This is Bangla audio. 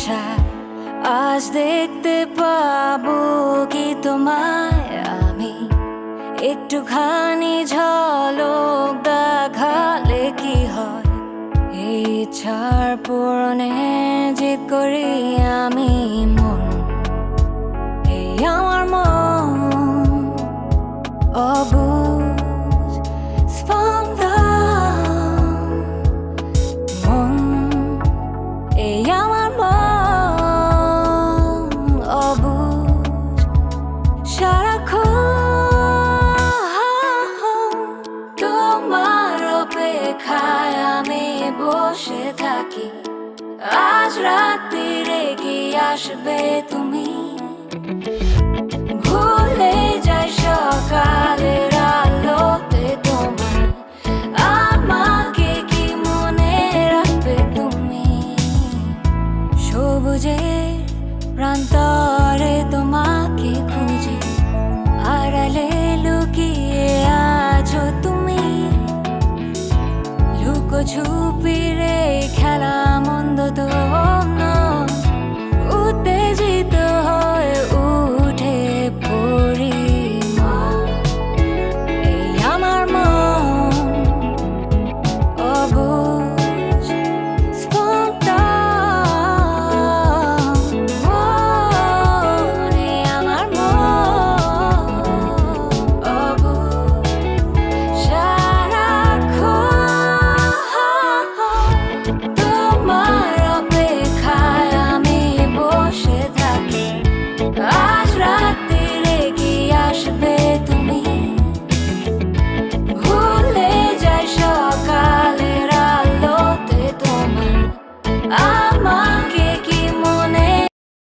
আশায় আজ দেখতে পাবো কি তোমায় আমি, একটুখানি ঝলক দেখালে কি হয়। এই ইচ্ছার পূরণে জিদ করি আমি মন, এই আমার মন অবুঝ স্পন্দন। মন, এই আমার মন অবুঝ সারাক্ষণ তোমার অপেক্ষায় আমি বসে থাকি। আজ রাত্রিরে কি আসবে তুমি, ভুলে যাই সকালের আলোতে তোমার, আমাকে কি মনে রাখবে তুমি। সবুজের প্রান্তরে তোমাকে খুঁজি, আড়ালে লুকিয়ে আছো তুমি। লুকোছুপিরে খেলা মন্দ তো নয়, উত্তেজিত